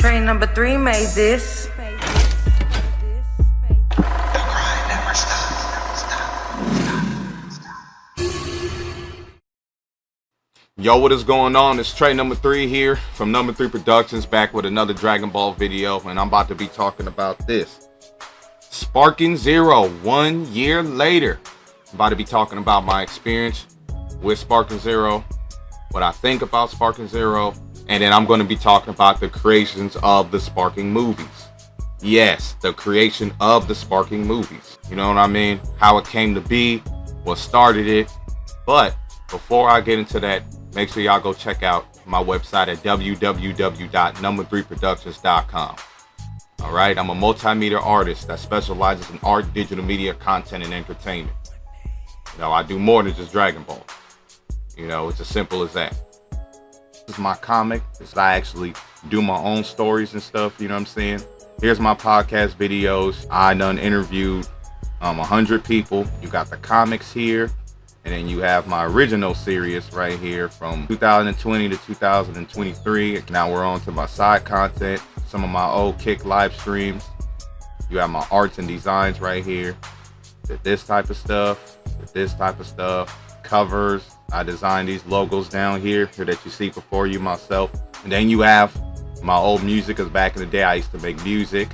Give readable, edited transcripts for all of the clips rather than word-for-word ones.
Train number 3 made this. Yo, what is going on? It's Train number 3 here from Number 3 Productions, back with another Dragon Ball video, and I'm about to be talking about this. SparkingZERO, 1 year later. I'm about to be talking about my experience with SparkingZERO, what I think about SparkingZERO, and then I'm going to be talking about the creations of the Sparking movies. Yes, the creation of the Sparking movies. You know what I mean? How it came to be, what started it. But before I get into that, make sure y'all go check out my website at www.number3productions.com. All right, I'm a multimedia artist that specializes in art, digital media, content, and entertainment. You know, I do more than just Dragon Ball. You know, it's as simple as that. This is my comic. I actually do my own stories and stuff, you know what I'm saying? Here's my podcast videos. I done interviewed 100 people. You got the comics here. And then you have my original series right here from 2020 to 2023. Now we're on to my side content, some of my old Kick live streams. You have my arts and designs right here. This type of stuff, this type of stuff, covers. I designed these logos down here that you see before you myself. And then you have my old music, because back in the day I used to make music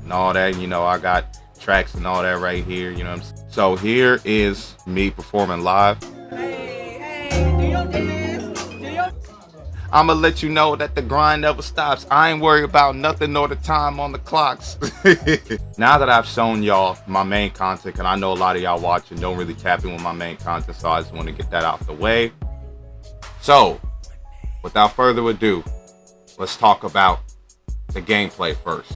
and all that. You know, I got tracks and all that right here, you know what I'm saying? So here is me performing live. I'ma let you know that the grind never stops. I ain't worried about nothing nor the time on the clocks. Now that I've shown y'all my main content, and I know a lot of y'all watching don't really tap in with my main content, so I just want to get that out the way. So, without further ado, let's talk about the gameplay first.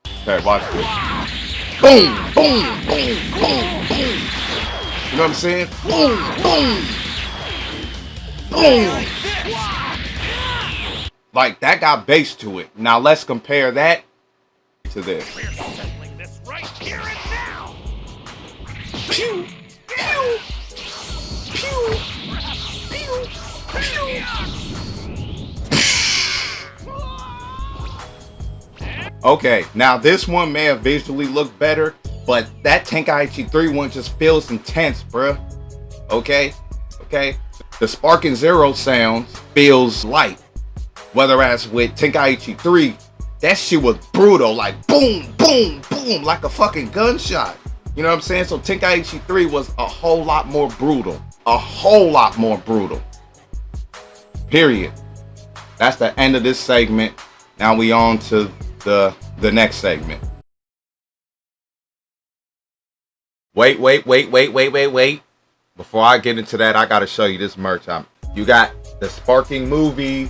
Okay, watch this. Boom, boom, boom, boom, boom. You know what I'm saying? Boom, boom, boom. Like, that got bass to it. Now let's compare that to this. We're settling this right here and now. Pew, pew, pew, pew, pew. Okay, now this one may have visually looked better, but that Tenkaichi 3 one just feels intense, bruh. Okay? Okay? The SparkingZERO sound feels light. Whereas with Tenkaichi 3, that shit was brutal, like boom, boom, boom, like a fucking gunshot. You know what I'm saying? So Tenkaichi 3 was a whole lot more brutal. A whole lot more brutal. Period. That's the end of this segment. Now we on to the next segment. Wait. Before I get into that, I gotta show you this merch. You got the Sparking movie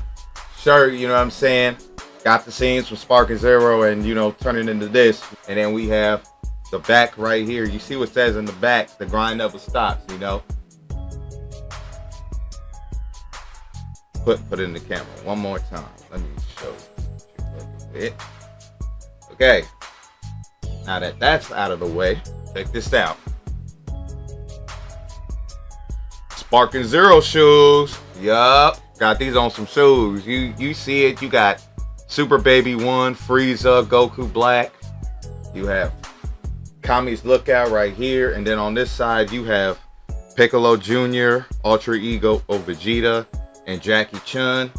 shirt, you know what I'm saying? Got the scenes from SparkingZERO and, you know, turn it into this. And then we have the back right here. You see what it says in the back, the grind never stops, you know? Put it in the camera one more time. Let me show you. Okay, now that that's out of the way, check this out. SparkingZERO shoes. Yup, got these on some shoes. You see it. You got Super Baby 1, Frieza, Goku Black. You have Kami's Lookout right here, and then on this side you have Piccolo Jr., Ultra Ego of Vegeta, and Jackie Chun.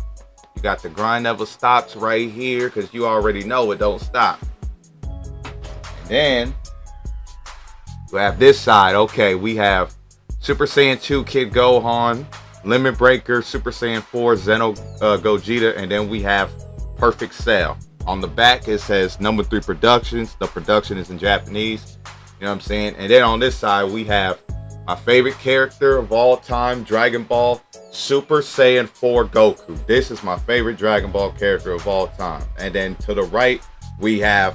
You got the grind never stops right here, because you already know it don't stop. And then you have this side. Okay, we have Super Saiyan 2 Kid Gohan, Limit Breaker, Super Saiyan 4 Zeno Gogeta, and then we have Perfect Cell. On the back it says Number 3 Productions. The production is in Japanese. You know what I'm saying? And then on this side we have my favorite character of all time, Dragon Ball, Super Saiyan 4 Goku. This is my favorite Dragon Ball character of all time. And then to the right, we have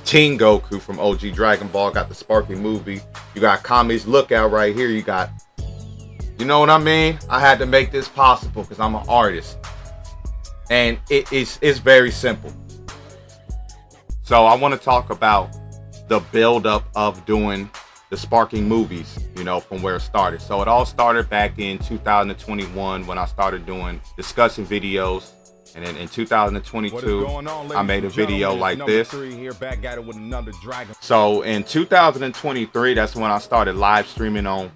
Teen Goku from OG Dragon Ball. Got the Sparking movie. You got Kami's Lookout right here. You got, you know what I mean? I had to make this possible because I'm an artist. And it's very simple. So I want to talk about the build-up of doing the Sparking movies. you know, from where it started. So it all started back in 2021 when I started doing discussion videos. And then in 2022, I made a video like this. So in 2023, that's when I started live streaming on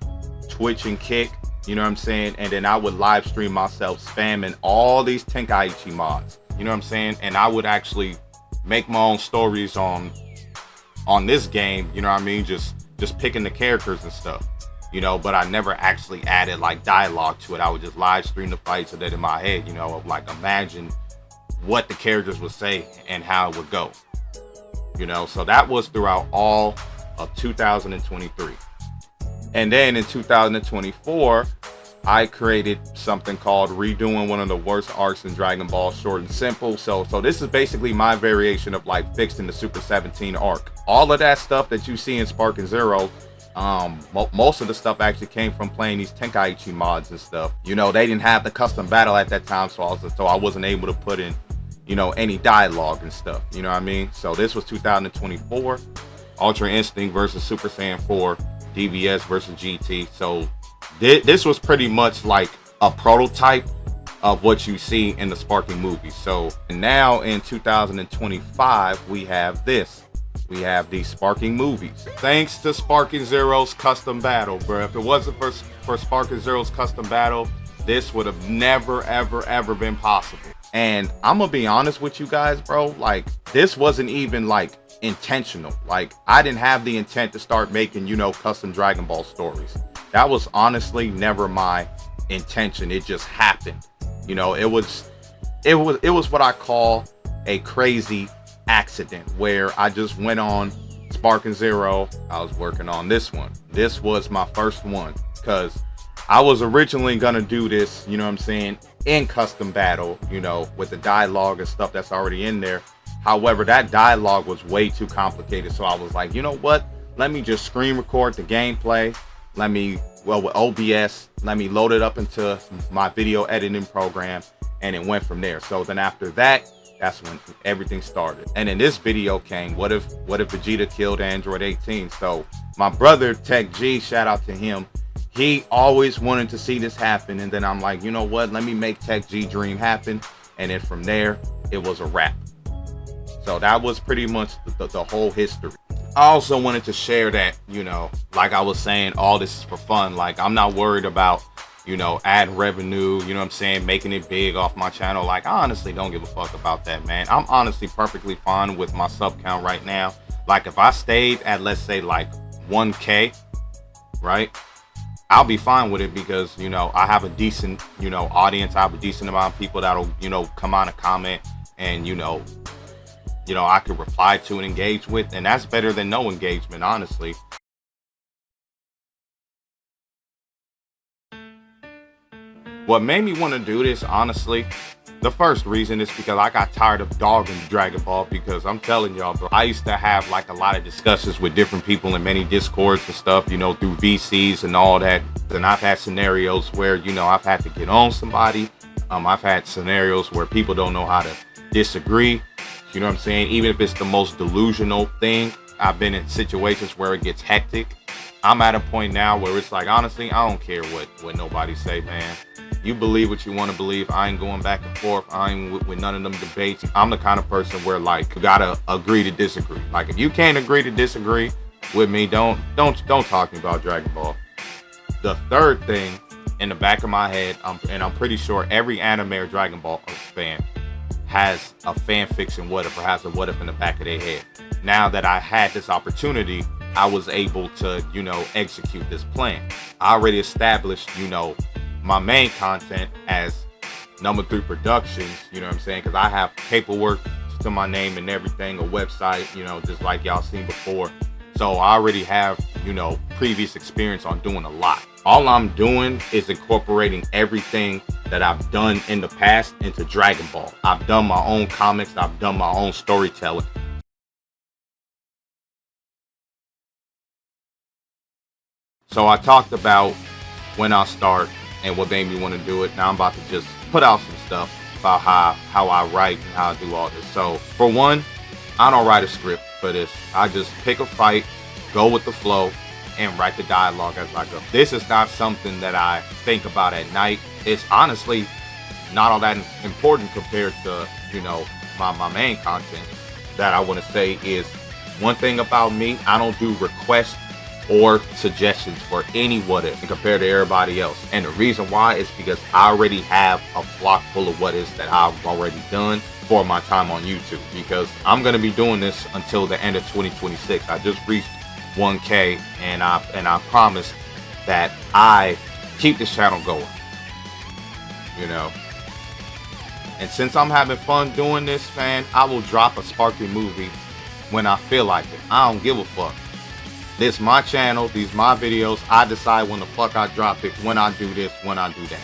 Twitch and Kick, you know what I'm saying? And then I would live stream myself spamming all these Tenkaichi mods, you know what I'm saying? And I would actually make my own stories on this game, you know what I mean? Just picking the characters and stuff, you know, but I never actually added like dialogue to it. I would just live stream the fights so that in my head, you know, like imagine what the characters would say and how it would go, you know? So that was throughout all of 2023. And then in 2024, I created something called redoing one of the worst arcs in Dragon Ball, short and simple. So this is basically my variation of like fixing the Super 17 arc. All of that stuff that you see in SparkingZERO, most of the stuff actually came from playing these Tenkaichi mods and stuff. You know, they didn't have the custom battle at that time, so I wasn't able to put in, you know, any dialogue and stuff. You know what I mean? So this was 2024, Ultra Instinct versus Super Saiyan 4. DBS versus GT. So this was pretty much like a prototype of what you see in the Sparking movies. So now in 2025, we have this. We have the Sparking movies. Thanks to SparkingZERO's custom battle, bro. If it wasn't for SparkingZERO's custom battle, this would have never, ever been possible. And I'm gonna be honest with you guys, bro. Like, this wasn't even like intentional. Like, I didn't have the intent to start making, you know, custom Dragon Ball stories. That was honestly never my intention. It just happened. You know, it was what I call a crazy accident, where I just went on SparkingZERO. I was working on this one. This was my first one because I was originally gonna do this, you know what I'm saying, in custom battle, you know, with the dialogue and stuff that's already in there. However, that dialogue was way too complicated. So I was like, you know what? Let me just screen record the gameplay. With OBS, let me load it up into my video editing program. And it went from there. So then after that, that's when everything started. And then this video came, what if Vegeta killed Android 18? So my brother, Tech G, shout out to him. He always wanted to see this happen. And then I'm like, you know what? Let me make Tech G dream happen. And then from there, it was a wrap. So that was pretty much the whole history. I also wanted to share that, you know, like I was saying, all this is for fun. Like, I'm not worried about, you know, ad revenue, you know what I'm saying, making it big off my channel. Like, I honestly don't give a fuck about that, man. I'm honestly perfectly fine with my sub count right now. Like, if I stayed at, let's say, like 1K, right, I'll be fine with it because, you know, I have a decent, you know, audience. I have a decent amount of people that'll, you know, come on and comment and, you know, I could reply to and engage with, and that's better than no engagement, honestly. What made me want to do this, honestly, the first reason is because I got tired of dogging Dragon Ball, because I'm telling y'all, bro, I used to have like a lot of discussions with different people in many discords and stuff, you know, through VCs and all that. And I've had scenarios where, you know, I've had to get on somebody. I've had scenarios where people don't know how to disagree. You know what I'm saying? Even if it's the most delusional thing, I've been in situations where it gets hectic. I'm at a point now where it's like, honestly, I don't care what nobody say, man. You believe what you want to believe. I ain't going back and forth. I ain't with none of them debates. I'm the kind of person where, like, you gotta agree to disagree. Like, if you can't agree to disagree with me, don't talk to me about Dragon Ball. The third thing in the back of my head, and I'm pretty sure every anime or Dragon Ball fan has a fan fiction what if, or has a what if in the back of their head. Now that I had this opportunity, I was able to, you know, execute this plan. I already established, you know, my main content as Number 3 Productions, you know what I'm saying? Because I have paperwork to my name and everything, a website, you know, just like y'all seen before. So I already have, you know, previous experience on doing a lot. All I'm doing is incorporating everything that I've done in the past into Dragon Ball. I've done my own comics. I've done my own storytelling. So I talked about when I start and what made me want to do it. Now I'm about to just put out some stuff about how I write and how I do all this. So for one, I don't write a script for this. I just pick a fight, go with the flow, and write the dialogue as I go. This is not something that I think about at night. It's honestly not all that important compared to, you know, my main content. That I want to say is, one thing about me, I don't do requests or suggestions for any what if compared to everybody else. And the reason why is because I already have a block full of what ifs that I've already done for my time on YouTube, because I'm going to be doing this until the end of 2026. I just reached 1K, and I promise that I keep this channel going, you know. And since I'm having fun doing this, man, I will drop a Sparking movie when I feel like it. I don't give a fuck. This my channel, these my videos. I decide when the fuck I drop it, when I do this, when I do that.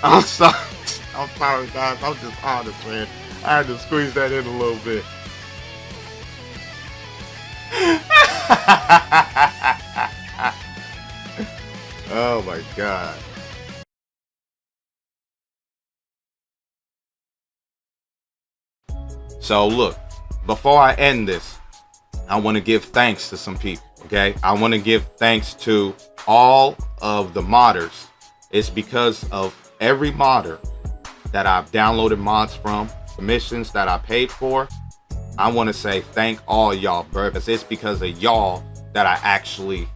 I'm sorry. I'm sorry, guys. I'm just honest, man. I had to squeeze that in a little bit. Oh my God. So look, before I end this, I want to give thanks to some people, okay? I want to give thanks to all of the modders. It's because of every modder that I've downloaded mods from, commissions that I paid for. I want to say thank all y'all, bro. It's because of y'all that I actually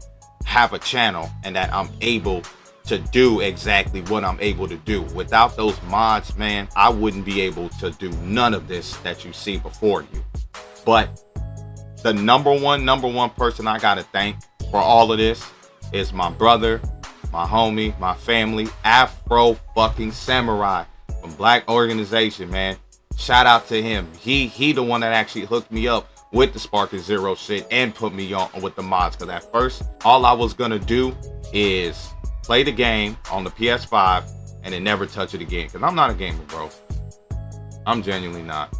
have a channel and that I'm able to do exactly what I'm able to do. Without those mods, man, I wouldn't be able to do none of this that you see before you. But the number one person I gotta thank for all of this is my brother, my homie, my family, Afro fucking Samurai from Black Organization, man. Shout out to him. He the one that actually hooked me up with the SparkingZERO shit and put me on with the mods. Cause at first, all I was gonna do is play the game on the PS5 and then never touch it again. Cause I'm not a gamer, bro. I'm genuinely not.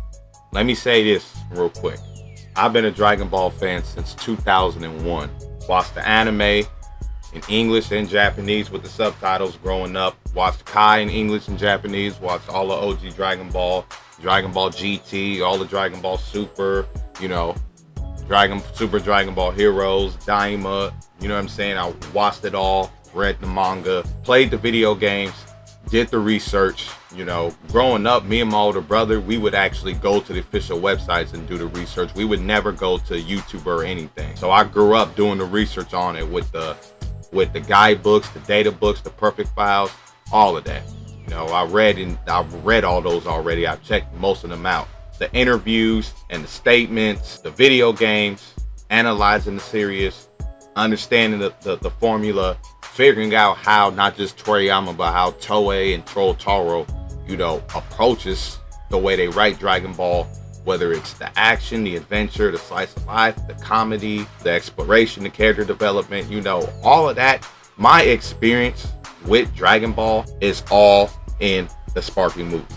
Let me say this real quick. I've been a Dragon Ball fan since 2001. Watched the anime in English and Japanese with the subtitles growing up. Watched Kai in English and Japanese. Watched all the OG Dragon Ball GT, all the Dragon Ball Super, you know, Super Dragon Ball Heroes, Daima, you know what I'm saying? I watched it all, read the manga, played the video games, did the research. You know, growing up, me and my older brother, we would actually go to the official websites and do the research. We would never go to YouTube or anything. So I grew up doing the research on it with the guidebooks, the data books, the perfect files, all of that. You know, I've read all those already. I've checked most of them out. The interviews and the statements, the video games, analyzing the series, understanding the formula, figuring out how not just Toriyama, but how Toei and Taro, you know, approaches the way they write Dragon Ball, whether it's the action, the adventure, the slice of life, the comedy, the exploration, the character development, you know, all of that. My experience with Dragon Ball is all in the Sparking movies.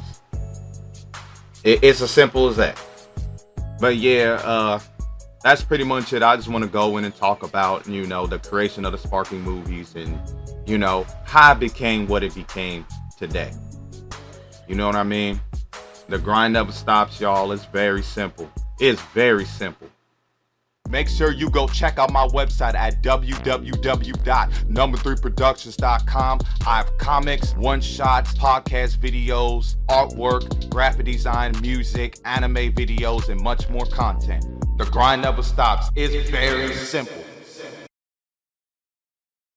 It's as simple as that. But yeah, that's pretty much it. I just want to go in and talk about, you know, the creation of the Sparking movies and, you know, how it became what it became today. You know what I mean? The grind never stops, y'all. It's very simple. It's very simple. Make sure you go check out my website at www.number3productions.com. I have comics, one-shots, podcast videos, artwork, graphic design, music, anime videos, and much more content. The grind never stops. It's very simple.